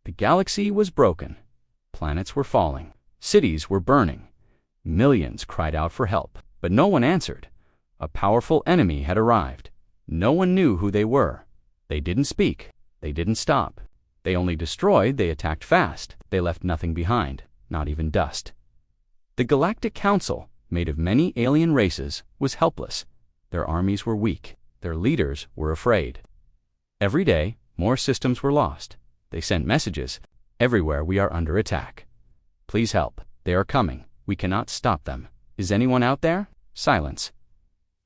The galaxy was broken. Planets were falling. Cities were burning. Millions cried out for help, but no one answered. A powerful enemy had arrived. No one knew who they were. They didn't speak. They didn't stop. They only destroyed. They attacked fast. They left nothing behind, not even dust. The Galactic Council, made of many alien races, was helpless. Their armies were weak. Their leaders were afraid. Every day, more systems were lost. They sent messages. Everywhere we are under attack. Please help. They are coming. We cannot stop them. Is anyone out there? Silence.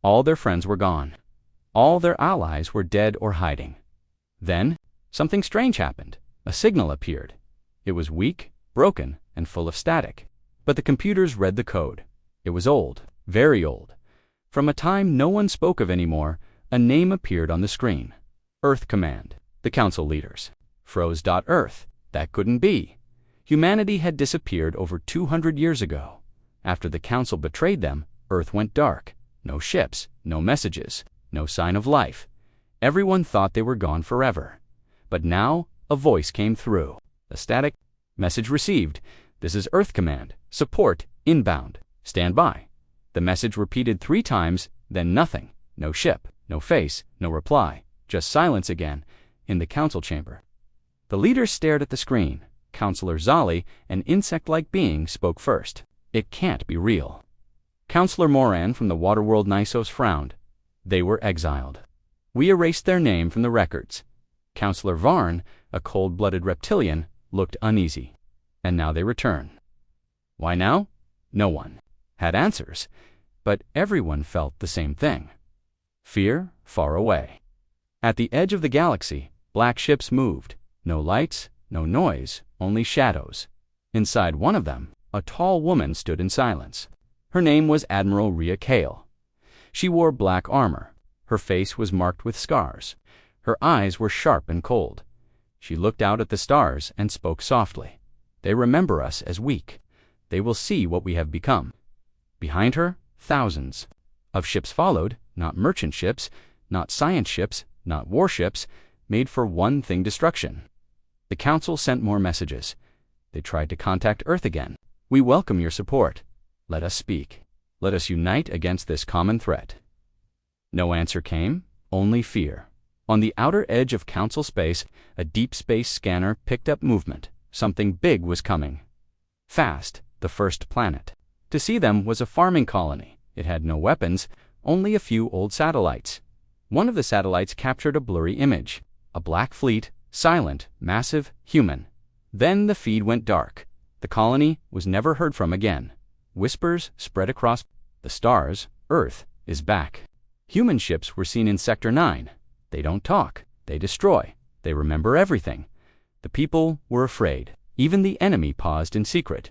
All their friends were gone. All their allies were dead or hiding. Then, something strange happened. A signal appeared. It was weak, broken, and full of static. But the computers read the code. It was old, very old. From a time no one spoke of anymore, a name appeared on the screen. Earth Command. The Council leaders. Froze. Earth. That couldn't be. Humanity had disappeared over 200 years ago. After the Council betrayed them, Earth went dark. No ships, no messages, no sign of life. Everyone thought they were gone forever. But now, a voice came through. A static message received. This is Earth Command. Support inbound. Stand by. The message repeated 3 times, then nothing. No ship, no face, no reply. Just silence again, in the council chamber. The leaders stared at the screen. Counselor Zali, an insect-like being, spoke first. It can't be real. Counselor Moran from the Waterworld Nisos frowned. They were exiled. We erased their name from the records. Counselor Varn, a cold-blooded reptilian, looked uneasy. And now they return. Why now? No one had answers, but everyone felt the same thing. Fear far away. At the edge of the galaxy, black ships moved. No lights, no noise, only shadows. Inside one of them, a tall woman stood in silence. Her name was Admiral Rhea Kale. She wore black armor. Her face was marked with scars. Her eyes were sharp and cold. She looked out at the stars and spoke softly. They remember us as weak. They will see what we have become. Behind her, thousands of ships followed, not merchant ships, not science ships, not warships, made for one thing: destruction. The Council sent more messages. They tried to contact Earth again. We welcome your support. Let us speak. Let us unite against this common threat. No answer came, only fear. On the outer edge of Council space, a deep space scanner picked up movement. Something big was coming. Fast, the first planet. To see them was a farming colony. It had no weapons, only a few old satellites. One of the satellites captured a blurry image. A black fleet, silent, massive, human. Then the feed went dark. The colony was never heard from again. Whispers spread across the stars. Earth is back. Human ships were seen in Sector 9. They don't talk. They destroy. They remember everything. The people were afraid. Even the enemy paused in secret.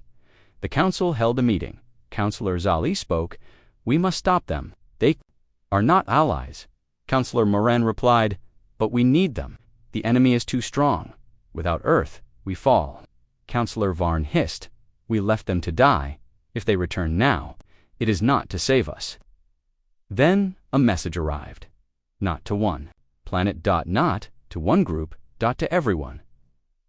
The Council held a meeting. Counselor Zali spoke. We must stop them. They are not allies. Counselor Moran replied, but we need them. The enemy is too strong. Without Earth, we fall. Counselor Varn hissed. We left them to die. If they return now, it is not to save us. Then a message arrived. Not to one. Planet. Not to one group. To everyone.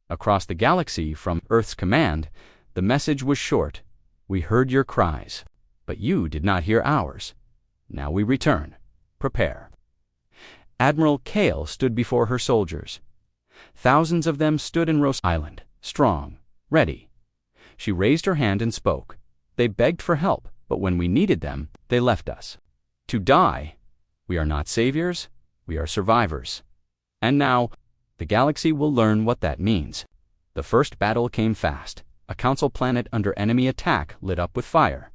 Across the galaxy from Earth's command, the message was short. We heard your cries, but you did not hear ours. Now we return. Prepare. Admiral Kale stood before her soldiers. Thousands of them stood in Rose Island, strong, ready. She raised her hand and spoke. They begged for help, but when we needed them, they left us. To die. We are not saviors, we are survivors. And now, the galaxy will learn what that means. The first battle came fast. A council planet under enemy attack lit up with fire.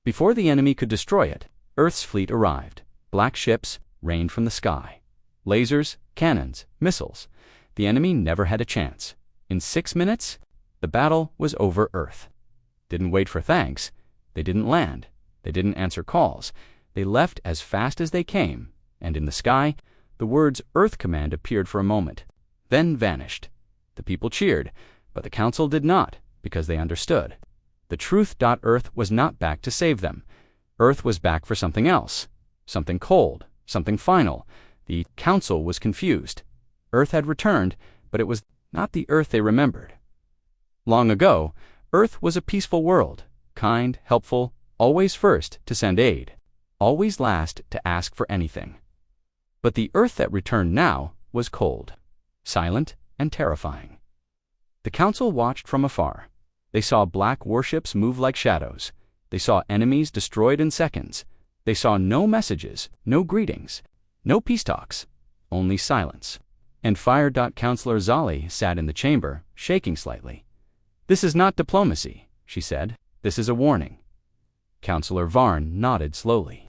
Before the enemy could destroy it, Earth's fleet arrived. Black ships rained from the sky. Lasers, cannons, missiles. The enemy never had a chance. In 6 minutes, the battle was over. Earth didn't wait for thanks. They didn't land. They didn't answer calls. They left as fast as they came, and in the sky, the words Earth Command appeared for a moment, then vanished. The people cheered, but the Council did not, because they understood. The truth. Earth was not back to save them. Earth was back for something else, something cold, something final. The Council was confused. Earth had returned, but it was not the Earth they remembered. Long ago, Earth was a peaceful world, kind, helpful, always first to send aid, always last to ask for anything. But the Earth that returned now was cold, silent, and terrifying. The Council watched from afar. They saw black warships move like shadows. They saw enemies destroyed in seconds. They saw no messages, no greetings, no peace talks, only silence. And Fire. Counselor Zali sat in the chamber, shaking slightly. "This is not diplomacy," she said. "This is a warning." Counselor Varn nodded slowly.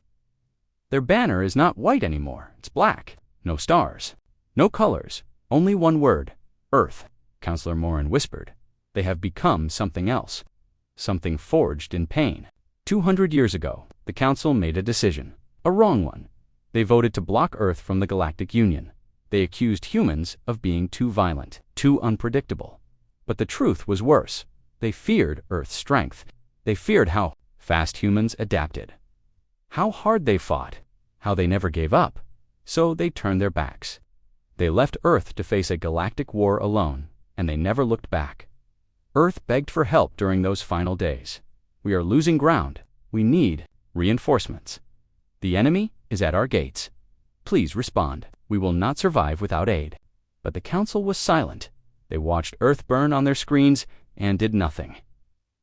"Their banner is not white anymore. It's black. No stars. No colors. Only one word. Earth." Counselor Morin whispered. "They have become something else. Something forged in pain." 200 years ago, the Council made a decision. A wrong one. They voted to block Earth from the Galactic Union. They accused humans of being too violent, too unpredictable. But the truth was worse. They feared Earth's strength. They feared how fast humans adapted, how hard they fought, how they never gave up. So they turned their backs. They left Earth to face a galactic war alone, and they never looked back. Earth begged for help during those final days. "We are losing ground. We need reinforcements. The enemy is at our gates. Please respond. We will not survive without aid." But the Council was silent. They watched Earth burn on their screens and did nothing.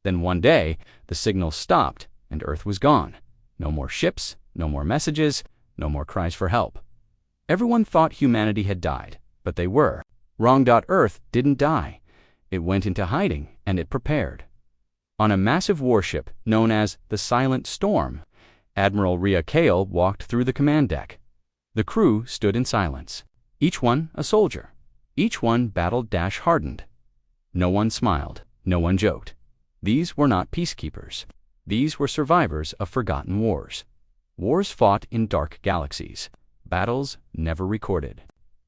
Then one day, the signal stopped and Earth was gone. No more ships, no more messages, no more cries for help. Everyone thought humanity had died, but they were wrong. Earth didn't die. It went into hiding, and it prepared. On a massive warship known as the Silent Storm, Admiral Rhea Kale walked through the command deck. The crew stood in silence, each one a soldier, each one battle-hardened. No one smiled, no one joked. These were not peacekeepers. These were survivors of forgotten wars. Wars fought in dark galaxies. Battles never recorded.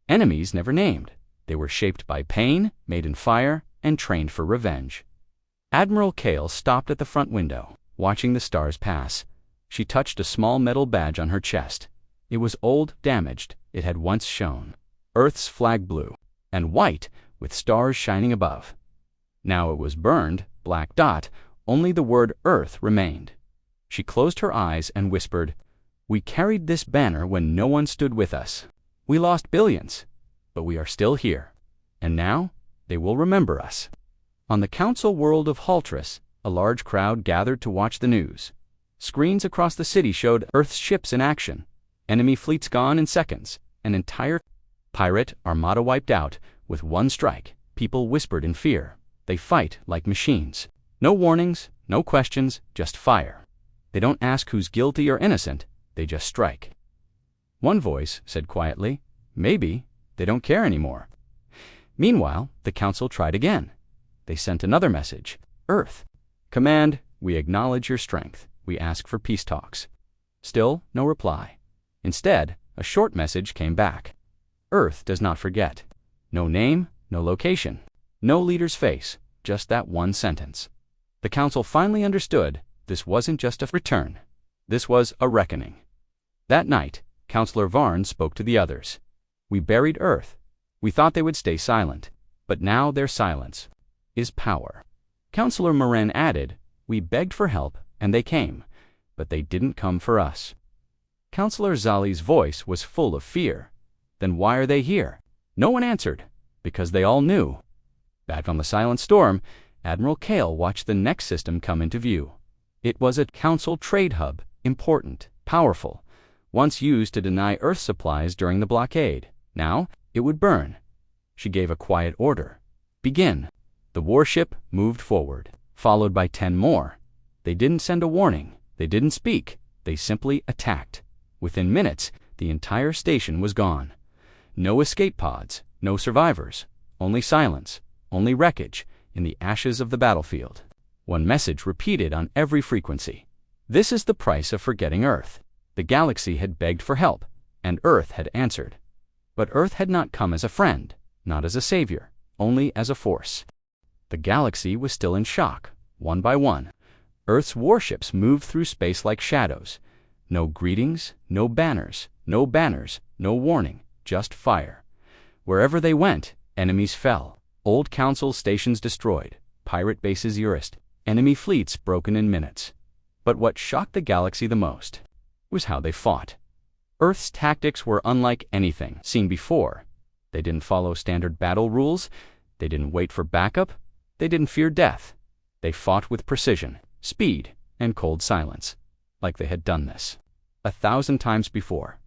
Enemies never named. They were shaped by pain, made in fire, and trained for revenge. Admiral Kale stopped at the front window, watching the stars pass. She touched a small metal badge on her chest. It was old, damaged. It had once shone. Earth's flag blue, and white, with stars shining above. Now it was burned, black. Only the word Earth remained. She closed her eyes and whispered, "We carried this banner when no one stood with us. We lost billions, but we are still here. And now, they will remember us." On the Council world of Haltris, a large crowd gathered to watch the news. Screens across the city showed Earth's ships in action. Enemy fleets gone in seconds. An entire pirate armada wiped out with one strike. People whispered in fear. They fight like machines. No warnings, no questions, just fire. They don't ask who's guilty or innocent. They just strike. One voice said quietly, "Maybe they don't care anymore." Meanwhile, the Council tried again. They sent another message. "Earth. Command, we acknowledge your strength. We ask for peace talks." Still no reply. Instead, a short message came back. Earth does not forget. No name, no location, no leader's face, just that one sentence. The Council finally understood this wasn't just a return. This was a reckoning. That night, Counselor Varn spoke to the others. "We buried Earth. We thought they would stay silent, but now their silence is power." Counselor Morin added, "We begged for help, and they came, but they didn't come for us." Counselor Zali's voice was full of fear. "Then why are they here?" No one answered, because they all knew. Back on the Silent Storm, Admiral Kale watched the next system come into view. It was a Council trade hub, important, powerful, once used to deny Earth supplies during the blockade. Now, it would burn. She gave a quiet order. "Begin." The warship moved forward, followed by 10 more. They didn't send a warning. They didn't speak. They simply attacked. Within minutes, the entire station was gone. No escape pods, no survivors, only silence, only wreckage in the ashes of the battlefield. One message repeated on every frequency. This is the price of forgetting Earth. The galaxy had begged for help, and Earth had answered. But Earth had not come as a friend, not as a savior, only as a force. The galaxy was still in shock, one by one. Earth's warships moved through space like shadows. No greetings, no banners, no warning, just fire. Wherever they went, enemies fell. Old council stations destroyed, pirate bases erased, enemy fleets broken in minutes. But what shocked the galaxy the most was how they fought. Earth's tactics were unlike anything seen before. They didn't follow standard battle rules. They didn't wait for backup. They didn't fear death. They fought with precision, speed, and cold silence, like they had done this 1,000 times before.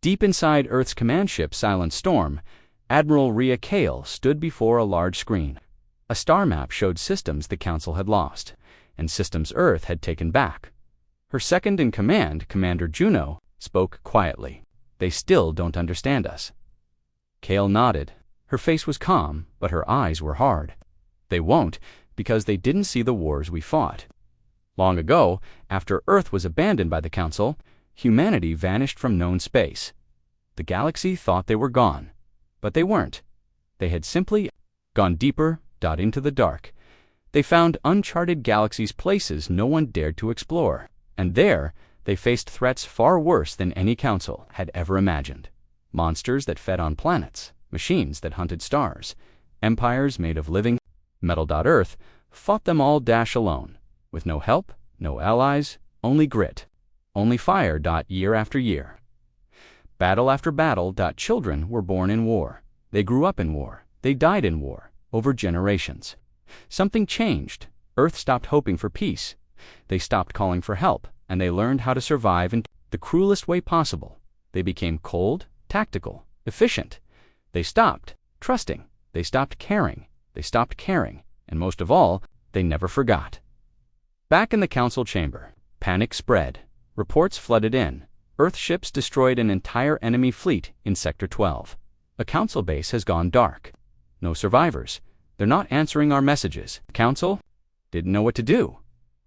Deep inside Earth's command ship Silent Storm, Admiral Rhea Kale stood before a large screen. A star map showed systems the Council had lost, and systems Earth had taken back. Her second-in-command, Commander Juno, spoke quietly. "They still don't understand us." Kale nodded. Her face was calm, but her eyes were hard. "They won't, because they didn't see the wars we fought. Long ago, after Earth was abandoned by the Council, humanity vanished from known space. The galaxy thought they were gone, but they weren't. They had simply gone deeper, into the dark. They found uncharted galaxies, places no one dared to explore. And there, they faced threats far worse than any council had ever imagined. Monsters that fed on planets, machines that hunted stars, empires made of living metal. Earth fought them all alone, with no help, no allies, only grit, only fire. Year after year, battle after battle. Children were born in war. They grew up in war. They died in war, over generations. Something changed. Earth stopped hoping for peace. They stopped calling for help, and they learned how to survive in the cruelest way possible. They became cold, tactical, efficient. They stopped trusting. They stopped caring. They stopped caring. And most of all, they never forgot. Back in the council chamber, panic spread. Reports flooded in. Earth ships destroyed an entire enemy fleet in Sector 12. A council base has gone dark. No survivors. They're not answering our messages. The council didn't know what to do.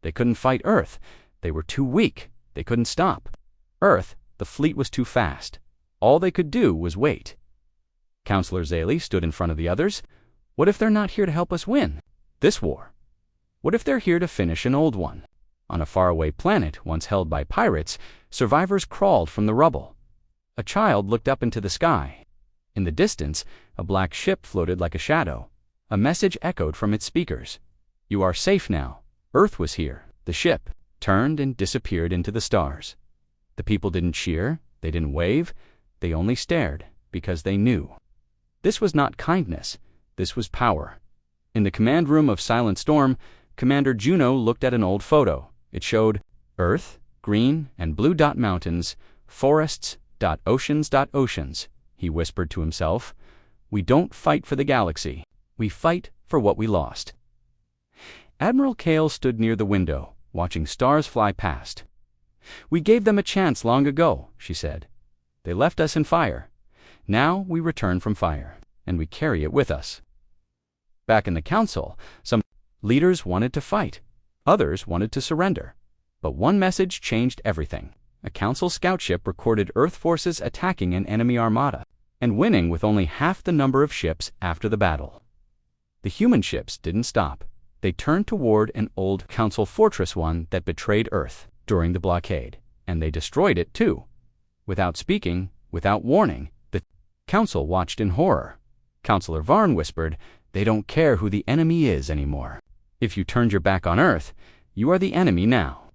They couldn't fight Earth. They were too weak. They couldn't stop Earth. The fleet was too fast. All they could do was wait. Counselor Zaley stood in front of the others. What if they're not here to help us win this war? What if they're here to finish an old one? On a faraway planet once held by pirates, survivors crawled from the rubble. A child looked up into the sky. In the distance, a black ship floated like a shadow. A message echoed from its speakers. "You are safe now. Earth was here." The ship turned and disappeared into the stars. The people didn't cheer. They didn't wave. They only stared, because they knew. This was not kindness. This was power. In the command room of Silent Storm, Commander Juno looked at an old photo. It showed Earth, green and blue mountains, forests, oceans. He whispered to himself, "We don't fight for the galaxy. We fight for what we lost." Admiral Kale stood near the window, watching stars fly past. "We gave them a chance long ago," she said. "They left us in fire. Now we return from fire, and we carry it with us." Back in the council, some leaders wanted to fight. Others wanted to surrender. But one message changed everything. A council scout ship recorded Earth forces attacking an enemy armada and winning with only half the number of ships after the battle. The human ships didn't stop. They turned toward an old council fortress, one that betrayed Earth during the blockade, and they destroyed it too. Without speaking, without warning, the council watched in horror. Counselor Varn whispered, "They don't care who the enemy is anymore. If you turned your back on Earth, you are the enemy now."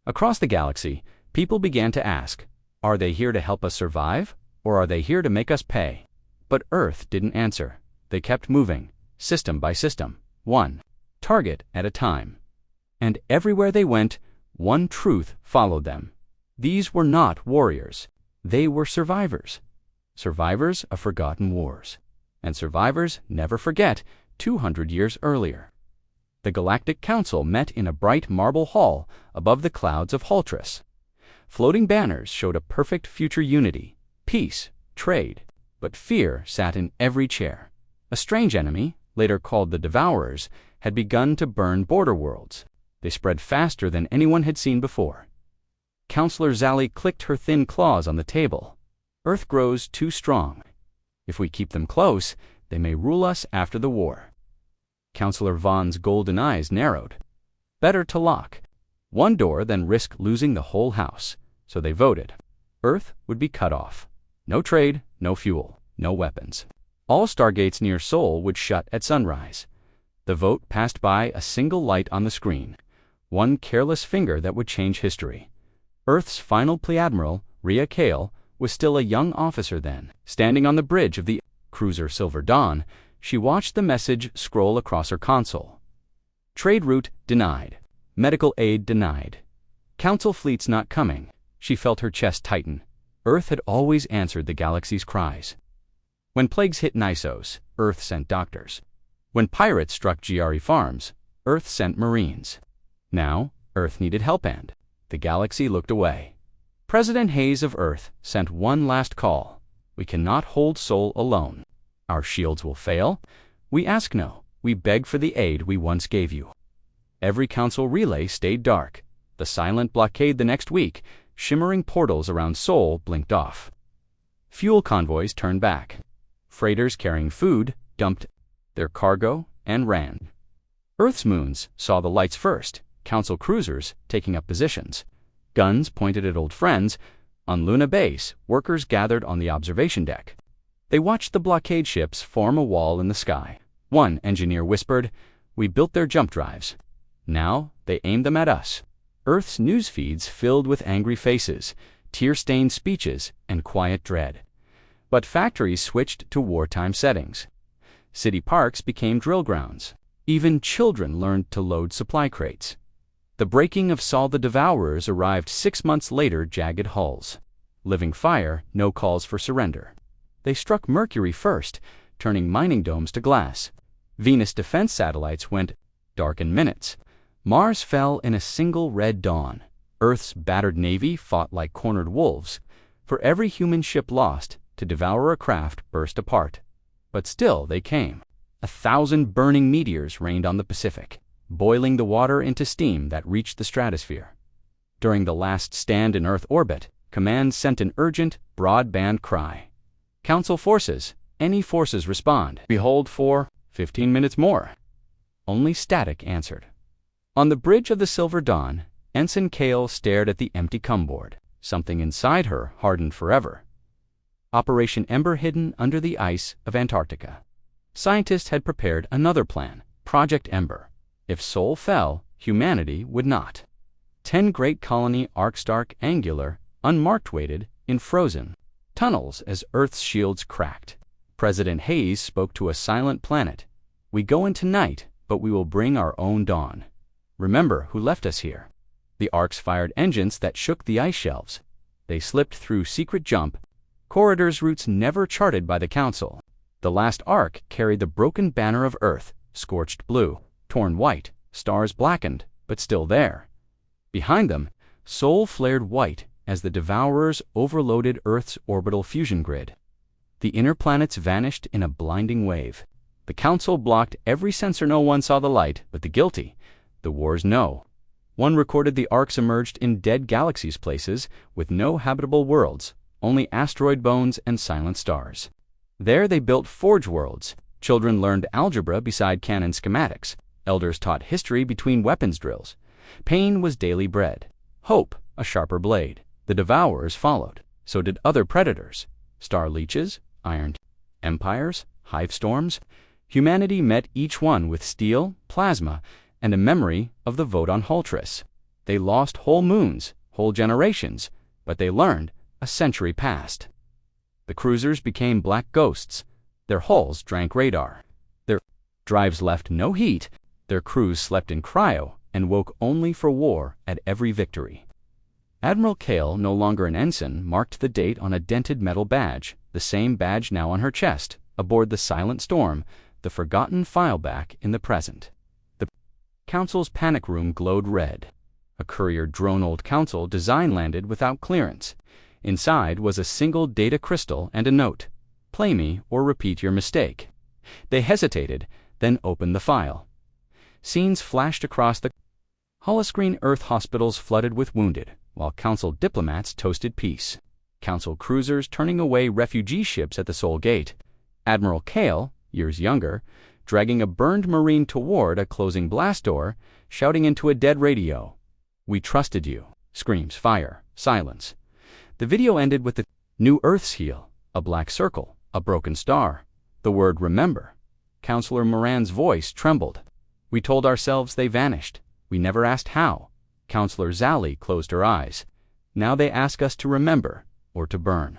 Across the galaxy, people began to ask, are they here to help us survive, or are they here to make us pay? But Earth didn't answer. They kept moving, system by system, one target at a time. And everywhere they went, one truth followed them. These were not warriors. They were survivors. Survivors of forgotten wars. And survivors never forget 200 years earlier. The Galactic Council met in a bright marble hall above the clouds of Haltris. Floating banners showed a perfect future unity, peace, trade, but fear sat in every chair. A strange enemy, later called the Devourers, had begun to burn border worlds. They spread faster than anyone had seen before. Counselor Zaley clicked her thin claws on the table. Earth grows too strong. If we keep them close, they may rule us after the war. Counselor Vaughn's golden eyes narrowed. Better to lock one door than risk losing the whole house. So they voted. Earth would be cut off. No trade, no fuel, no weapons. All stargates near Sol would shut at sunrise. The vote passed by a single light on the screen, one careless finger that would change history. Earth's final Ple-Admiral, Rhea Kale, was still a young officer then. Standing on the bridge of the cruiser Silver Dawn, she watched the message scroll across her console. Trade route denied. Medical aid denied. Council fleets not coming. She felt her chest tighten. Earth had always answered the galaxy's cries. When plagues hit Nisos, Earth sent doctors. When pirates struck GRE farms, Earth sent Marines. Now, Earth needed help and the galaxy looked away. President Hayes of Earth sent one last call. We cannot hold Sol alone. Our shields will fail. We ask no. We beg for the aid we once gave you. Every council relay stayed dark. The silent blockade the next week, shimmering portals around Sol blinked off. Fuel convoys turned back. Freighters carrying food dumped their cargo and ran. Earth's moons saw the lights first, council cruisers taking up positions. Guns pointed at old friends. On Luna Base, workers gathered on the observation deck. They watched the blockade ships form a wall in the sky. One engineer whispered, "We built their jump drives. Now they aim them at us." Earth's news feeds filled with angry faces, tear-stained speeches, and quiet dread. But factories switched to wartime settings. City parks became drill grounds. Even children learned to load supply crates. The breaking of Sol the Devourers arrived 6 months later, jagged hulls. Living fire, no calls for surrender. They struck Mercury first, turning mining domes to glass. Venus defense satellites went dark in minutes. Mars fell in a single red dawn. Earth's battered navy fought like cornered wolves. For every human ship lost, to devour a craft burst apart. But still they came. 1,000 burning meteors rained on the Pacific, boiling the water into steam that reached the stratosphere. During the last stand in Earth orbit, Command sent an urgent, broadband cry. Council forces, any forces respond. We hold for 15 minutes more. Only static answered. On the bridge of the Silver Dawn, Ensign Kale stared at the empty cumboard. Something inside her hardened forever. Operation Ember hidden under the ice of Antarctica. Scientists had prepared another plan, Project Ember. If Sol fell, humanity would not. 10 great colony arcs dark angular, unmarked waited in frozen tunnels as Earth's shields cracked. President Hayes spoke to a silent planet. We go in tonight, but we will bring our own dawn. Remember who left us here. The arcs fired engines that shook the ice shelves. They slipped through secret jump corridors, routes never charted by the Council. The last arc carried the broken banner of Earth, scorched blue, torn white, stars blackened, but still there. Behind them, Sol flared white as the Devourers overloaded Earth's orbital fusion grid. The inner planets vanished in a blinding wave. The Council blocked every sensor. No one saw the light, but the guilty. The wars know. One recorded the arcs emerged in dead galaxies, places with no habitable worlds, only asteroid bones and silent stars. There they built forge worlds. Children learned algebra beside cannon schematics. Elders taught history between weapons drills. Pain was daily bread. Hope, a sharper blade. The Devourers followed. So did other predators. Star leeches, iron empires, hive storms. Humanity met each one with steel, plasma, and a memory of the vote on Hultris. They lost whole moons, whole generations, but they learned. A century passed. The cruisers became black ghosts. Their hulls drank radar. Their drives left no heat. Their crews slept in cryo and woke only for war at every victory. Admiral Kale, no longer an ensign, marked the date on a dented metal badge, the same badge now on her chest, aboard the Silent Storm, the forgotten file back in the present. The Council's panic room glowed red. A courier drone old Council design landed without clearance. Inside was a single data crystal and a note. Play me or repeat your mistake. They hesitated, then opened the file. Scenes flashed across the holoscreen. Earth hospitals flooded with wounded, while Council diplomats toasted peace. Council cruisers turning away refugee ships at the Sol Gate. Admiral Kale, years younger, dragging a burned Marine toward a closing blast door, shouting into a dead radio. "We trusted you." Screams, fire, silence. The video ended with the new Earth's heel, a black circle, a broken star. The word remember. Counselor Moran's voice trembled. We told ourselves they vanished. We never asked how. Counselor Zally closed her eyes. Now they ask us to remember or to burn.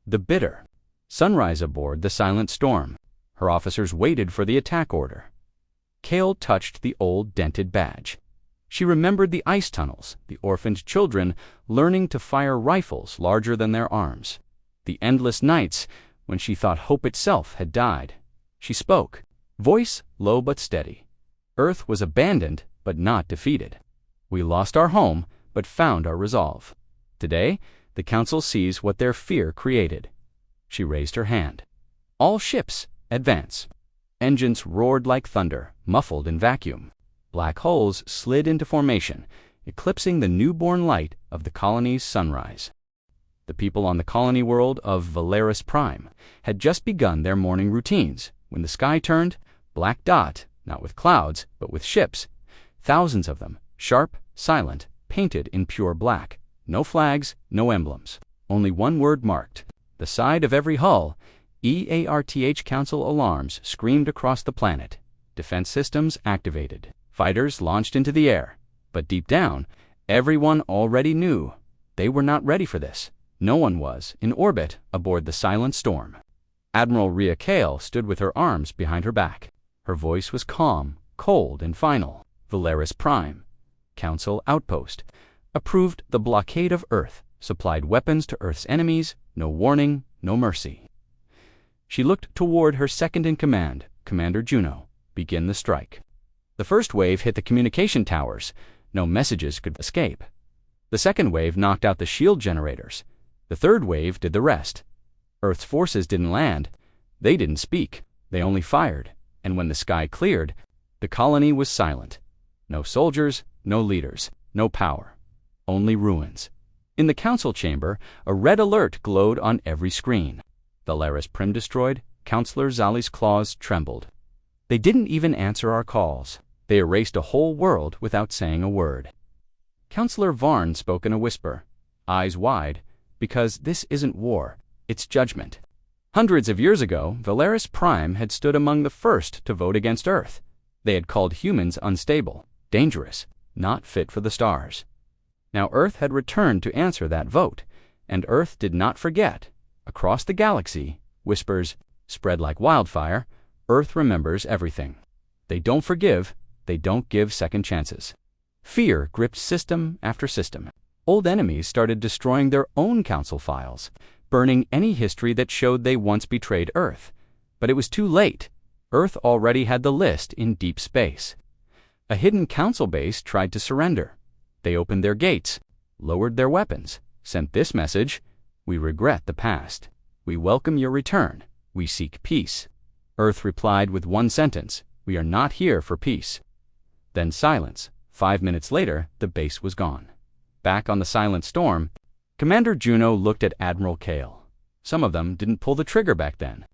The bitter. Sunrise aboard the Silent Storm. Her officers waited for the attack order. Kale touched the old dented badge. She remembered the ice tunnels, the orphaned children learning to fire rifles larger than their arms, the endless nights when she thought hope itself had died. She spoke, voice low but steady. Earth was abandoned but not defeated. We lost our home but found our resolve. Today, the Council sees what their fear created. She raised her hand. All ships, advance. Engines roared like thunder, muffled in vacuum. Black holes slid into formation, eclipsing the newborn light of the colony's sunrise. The people on the colony world of Valaris Prime had just begun their morning routines when the sky turned, black dot, not with clouds, but with ships. Thousands of them, sharp, silent, painted in pure black. No flags, no emblems. Only one word marked. The side of every hull, EARTH Council alarms screamed across the planet. Defense systems activated. Fighters launched into the air. But deep down, everyone already knew they were not ready for this. No one was in orbit aboard the Silent Storm. Admiral Rhea Kale stood with her arms behind her back. Her voice was calm, cold, and final. Valaris Prime, Council outpost, approved the blockade of Earth, supplied weapons to Earth's enemies, no warning, no mercy. She looked toward her second-in-command, Commander Juno. Begin the strike. The first wave hit the communication towers. No messages could escape. The second wave knocked out the shield generators. The third wave did the rest. Earth's forces didn't land. They didn't speak. They only fired. And when the sky cleared, the colony was silent. No soldiers, no leaders, no power. Only ruins. In the council chamber, a red alert glowed on every screen. Valaris Prim destroyed, Counselor Zally's claws trembled. They didn't even answer our calls. They erased a whole world without saying a word. Counselor Varn spoke in a whisper, eyes wide, because this isn't war, it's judgment. Hundreds of years ago, Valaris Prime had stood among the first to vote against Earth. They had called humans unstable, dangerous, not fit for the stars. Now Earth had returned to answer that vote, and Earth did not forget. Across the galaxy, whispers spread like wildfire. Earth remembers everything. They don't forgive, they don't give second chances. Fear gripped system after system. Old enemies started destroying their own council files, burning any history that showed they once betrayed Earth. But it was too late. Earth already had the list in deep space. A hidden council base tried to surrender. They opened their gates, lowered their weapons, sent this message: we regret the past. We welcome your return. We seek peace. Earth replied with one sentence: we are not here for peace. Then silence. 5 minutes later, the base was gone. Back on the Silent Storm, Commander Juno looked at Admiral Kale. Some of them didn't pull the trigger back then.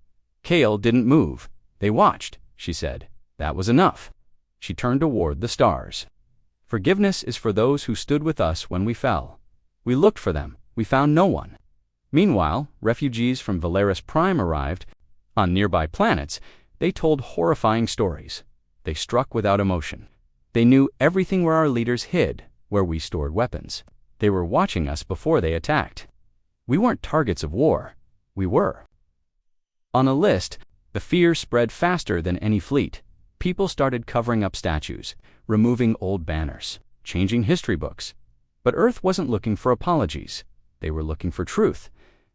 Kale didn't move. They watched, she said. That was enough. She turned toward the stars. Forgiveness is for those who stood with us when we fell. We looked for them. We found no one. Meanwhile, refugees from Valaris Prime arrived. On nearby planets, they told horrifying stories. They struck without emotion. They knew everything where our leaders hid, where we stored weapons. They were watching us before they attacked. We weren't targets of war. We were. On a list, the fear spread faster than any fleet. People started covering up statues, removing old banners, changing history books. But Earth wasn't looking for apologies. They were looking for truth,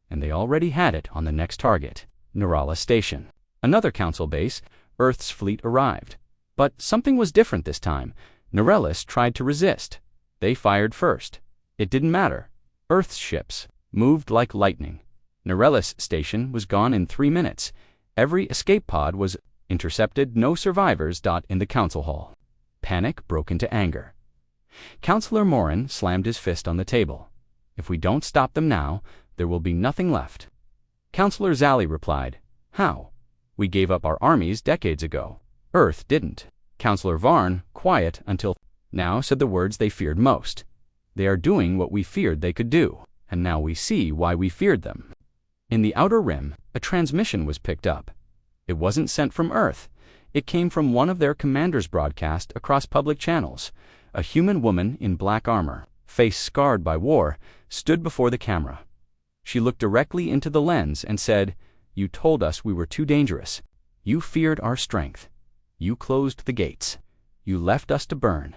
and they already had it on the next target, Narala Station. Another council base, Earth's fleet arrived. But something was different this time. Narellis tried to resist. They fired first. It didn't matter. Earth's ships moved like lightning. Narellis Station was gone in 3 minutes. Every escape pod was intercepted, no survivors. In the council hall. Panic broke into anger. Counselor Moran slammed his fist on the table. If we don't stop them now, there will be nothing left. Counselor Zally replied, how? We gave up our armies decades ago. Earth didn't. Counselor Varn, quiet until now, said the words they feared most. They are doing what we feared they could do, and now we see why we feared them. In the outer rim, a transmission was picked up. It wasn't sent from Earth. It came from one of their commanders broadcast across public channels. A human woman in black armor, face scarred by war, stood before the camera. She looked directly into the lens and said, "You told us we were too dangerous. You feared our strength. You closed the gates. You left us to burn.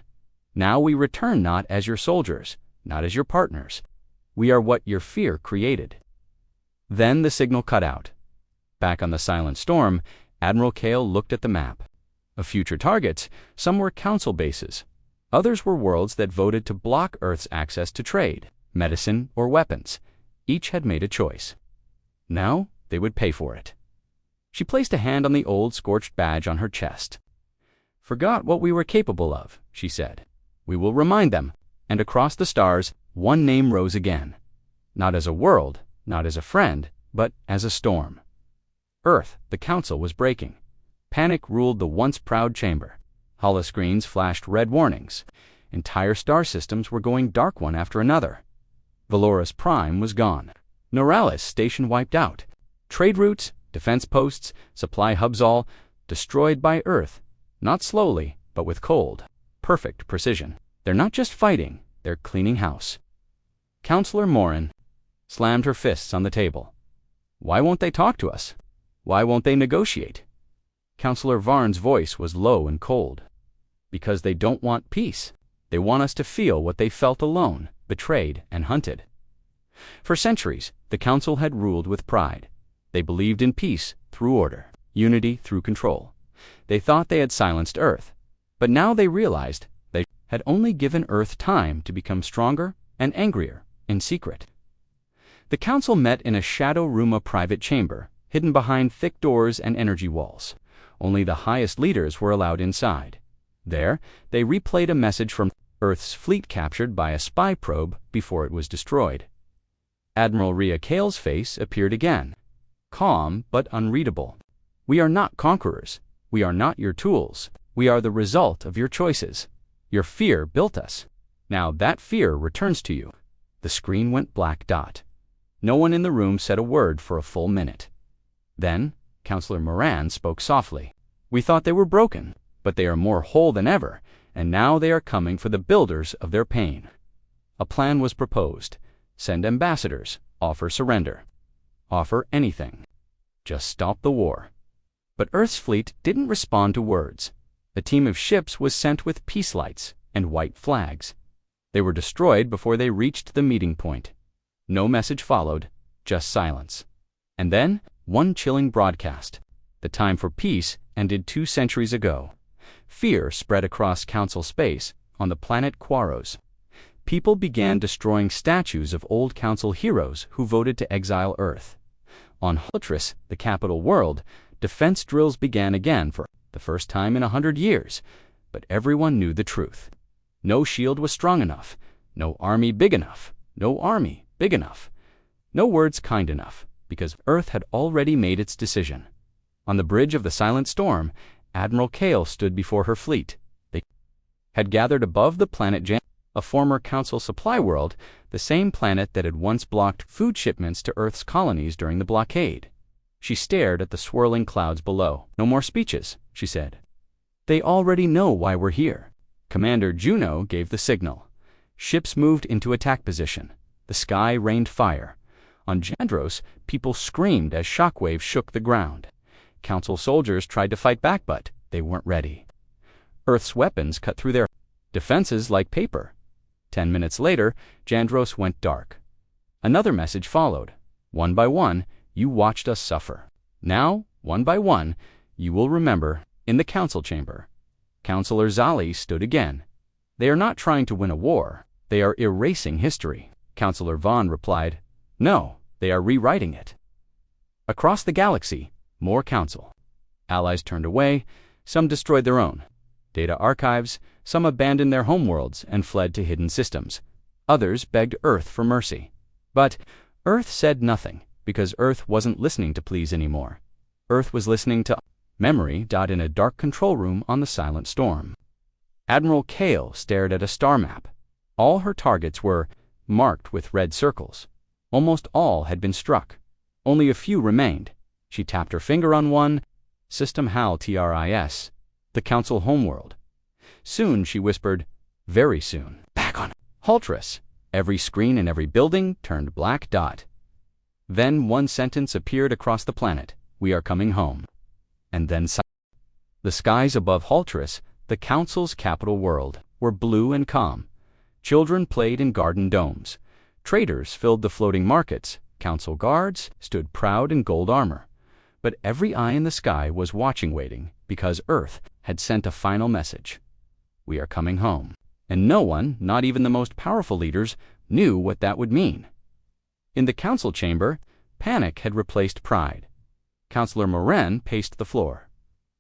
Now we return not as your soldiers, not as your partners. We are what your fear created." Then the signal cut out. Back on the Silent Storm, Admiral Kale looked at the map. Of future targets, some were council bases. Others were worlds that voted to block Earth's access to trade, medicine, or weapons. Each had made a choice. Now they would pay for it. She placed a hand on the old scorched badge on her chest. "Forgot what we were capable of," she said. "We will remind them." And across the stars, one name rose again. Not as a world, not as a friend, but as a storm. Earth, the council was breaking. Panic ruled the once proud chamber. Holoscreens flashed red warnings. Entire star systems were going dark one after another. Valoris Prime was gone. Noralis station wiped out. Trade routes, defense posts, supply hubs all destroyed by Earth. Not slowly, but with cold, perfect precision. They're not just fighting, they're cleaning house. Counselor Morin slammed her fists on the table. "Why won't they talk to us? Why won't they negotiate?" Counselor Varn's voice was low and cold. "Because they don't want peace. They want us to feel what they felt alone, betrayed and hunted." For centuries, the Council had ruled with pride. They believed in peace through order, unity through control. They thought they had silenced Earth, but now they realized they had only given Earth time to become stronger and angrier in secret. The Council met in a shadow room, a private chamber, hidden behind thick doors and energy walls. Only the highest leaders were allowed inside. There, they replayed a message from Earth's fleet captured by a spy probe before it was destroyed. Admiral Rhea Kale's face appeared again, calm but unreadable. "We are not conquerors. We are not your tools. We are the result of your choices. Your fear built us. Now that fear returns to you." The screen went black dot. No one in the room said a word for a full minute. Then, Counselor Moran spoke softly. "We thought they were broken, but they are more whole than ever, and now they are coming for the builders of their pain." A plan was proposed. Send ambassadors, offer surrender. Offer anything. Just stop the war. But Earth's fleet didn't respond to words. A team of ships was sent with peace lights and white flags. They were destroyed before they reached the meeting point. No message followed, just silence. And then, one chilling broadcast. The time for peace ended 2 centuries ago. Fear spread across Council space on the planet Quaros. People began destroying statues of old Council heroes who voted to exile Earth. On Holotris, the capital world, defense drills began again for the first time in 100 years. But everyone knew the truth. No shield was strong enough. No army big enough. No army big enough. No words kind enough, because Earth had already made its decision. On the bridge of the Silent Storm, Admiral Kale stood before her fleet. They had gathered above the planet Jan, a former Council supply world, the same planet that had once blocked food shipments to Earth's colonies during the blockade. She stared at the swirling clouds below. "No more speeches," she said. "They already know why we're here." Commander Juno gave the signal. Ships moved into attack position. The sky rained fire. On Jandros, people screamed as shockwaves shook the ground. Council soldiers tried to fight back, but they weren't ready. Earth's weapons cut through their defenses like paper. 10 minutes later, Jandros went dark. Another message followed. "One by one, you watched us suffer. Now, one by one, you will remember." In the council chamber, Counselor Zali stood again. "They are not trying to win a war. They are erasing history." Counselor Vaughn replied, "No, they are rewriting it." Across the galaxy, more council. Allies turned away. Some destroyed their own data archives. Some abandoned their homeworlds and fled to hidden systems. Others begged Earth for mercy. But Earth said nothing, because Earth wasn't listening to pleas anymore. Earth was listening to memory. In a dark control room on the Silent Storm, Admiral Kale stared at a star map. All her targets were marked with red circles. Almost all had been struck. Only a few remained. She tapped her finger on one. System HAL TRIS, the Council homeworld. Soon, she whispered, very soon. Back on Haltris. Every screen in every building turned black dot. Then one sentence appeared across the planet. We are coming home. And then the skies above Haltris, the Council's capital world, were blue and calm. Children played in garden domes. Traders filled the floating markets. Council guards stood proud in gold armor. But every eye in the sky was watching, waiting, because Earth had sent a final message. We are coming home. And no one, not even the most powerful leaders, knew what that would mean. In the council chamber, panic had replaced pride. Councillor Moran paced the floor.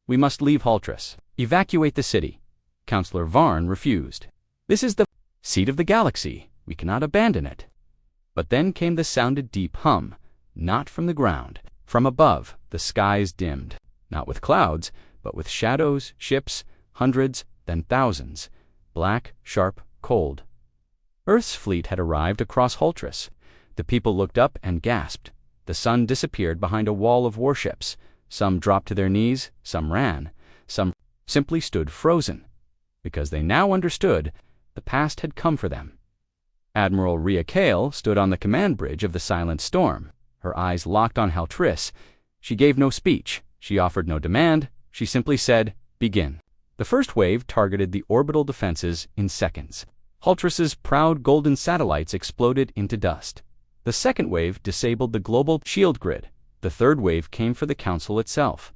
We must leave Haltris. Evacuate the city. Councillor Varn refused. This is the seat of the galaxy. We cannot abandon it. But then came the sounded deep hum, not from the ground. From above, the skies dimmed, not with clouds, but with shadows, ships, hundreds, then thousands, black, sharp, cold. Earth's fleet had arrived across Haltris. The people looked up and gasped. The sun disappeared behind a wall of warships. Some dropped to their knees, some ran, some simply stood frozen, because they now understood the past had come for them. Admiral Rhea Kale stood on the command bridge of the Silent Storm, her eyes locked on Haltris. She gave no speech. She offered no demand. She simply said, begin. The first wave targeted the orbital defenses in seconds. Haltris's proud golden satellites exploded into dust. The second wave disabled the global shield grid. The third wave came for the Council itself.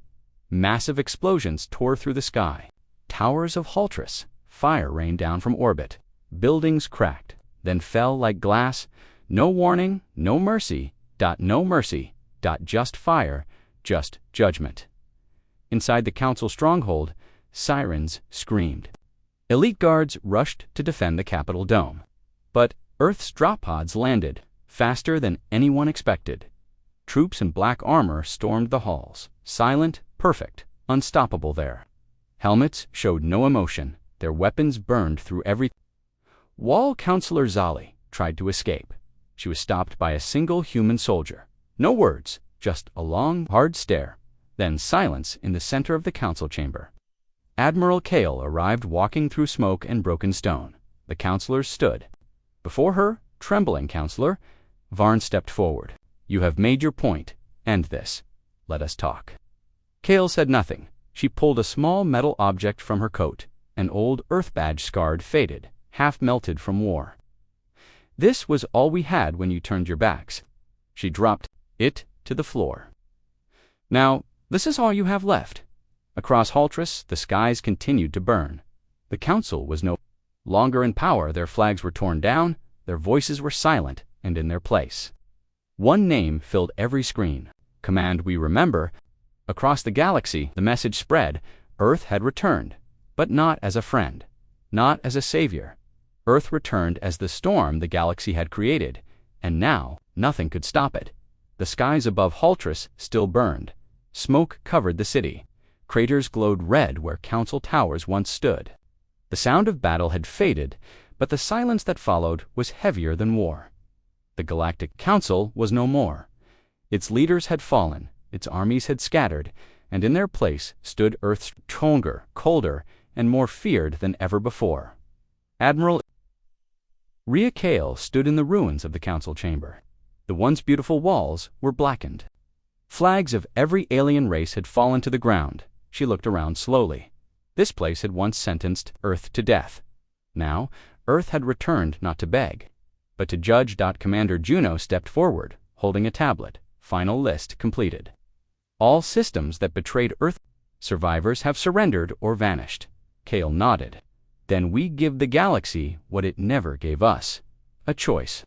Massive explosions tore through the sky. Towers of Haltris. Fire rained down from orbit. Buildings cracked, then fell like glass. No warning, no mercy. No mercy. Just fire, just judgment. Inside the Council stronghold, sirens screamed. Elite guards rushed to defend the Capitol dome. But Earth's drop pods landed, faster than anyone expected. Troops in black armor stormed the halls, silent, perfect, unstoppable there. Helmets showed no emotion. Their weapons burned through every wall. Councillor Zali tried to escape. She was stopped by a single human soldier. No words, just a long, hard stare. Then silence in the center of the council chamber. Admiral Kale arrived walking through smoke and broken stone. The councillors stood. Before her, trembling councillor, Varn stepped forward. You have made your point. End this. Let us talk. Kale said nothing. She pulled a small metal object from her coat, an old Earth badge scarred, faded, half melted from war. This was all we had when you turned your backs. She dropped it to the floor. Now, this is all you have left. Across Haltris, the skies continued to burn. The council was no longer in power. Their flags were torn down, their voices were silent and in their place. One name filled every screen. Command we remember. Across the galaxy, the message spread. Earth had returned, but not as a friend, not as a savior. Earth returned as the storm the galaxy had created, and now nothing could stop it. The skies above Haltris still burned. Smoke covered the city. Craters glowed red where council towers once stood. The sound of battle had faded, but the silence that followed was heavier than war. The Galactic Council was no more. Its leaders had fallen, its armies had scattered, and in their place stood Earth's stronger, colder, and more feared than ever before. Admiral Rhea Kale stood in the ruins of the council chamber. The once beautiful walls were blackened. Flags of every alien race had fallen to the ground. She looked around slowly. This place had once sentenced Earth to death. Now, Earth had returned not to beg, but to judge. Commander Juno stepped forward, holding a tablet. Final list completed. All systems that betrayed Earth survivors have surrendered or vanished. Kale nodded. Then we give the galaxy what it never gave us. A choice.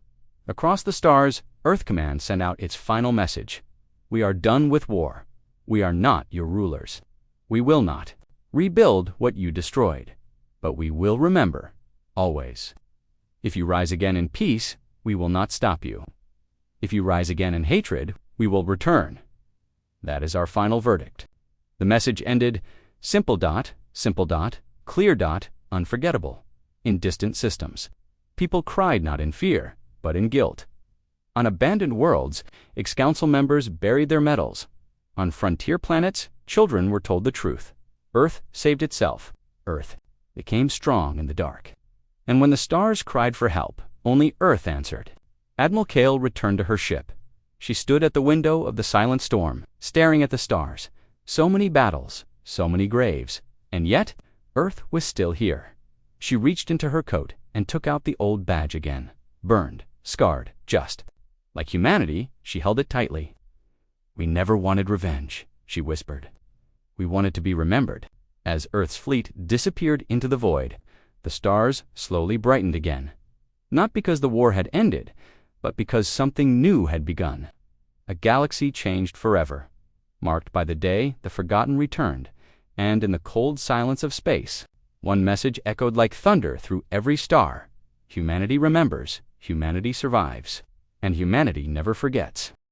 Across the stars, Earth Command sent out its final message. We are done with war. We are not your rulers. We will not rebuild what you destroyed. But we will remember, always. If you rise again in peace, we will not stop you. If you rise again in hatred, we will return. That is our final verdict. The message ended, simple dot, clear dot, unforgettable. In distant systems, people cried not in fear, but in guilt. On abandoned worlds, ex-council members buried their medals. On frontier planets, Children were told the truth. Earth saved itself. Earth became strong in the dark. And when the stars cried for help, only Earth answered. Admiral Kale returned to her ship. She stood at the window of the silent storm, staring at the stars. So many battles, so many graves, and yet Earth was still here. She reached into her coat and took out the old badge again. Burned, scarred, just. Like humanity, she held it tightly. "We never wanted revenge," she whispered. "We wanted to be remembered." As Earth's fleet disappeared into the void, the stars slowly brightened again. Not because the war had ended, but because something new had begun. A galaxy changed forever, marked by the day the forgotten returned, and in the cold silence of space, one message echoed like thunder through every star. Humanity remembers, humanity survives, and humanity never forgets.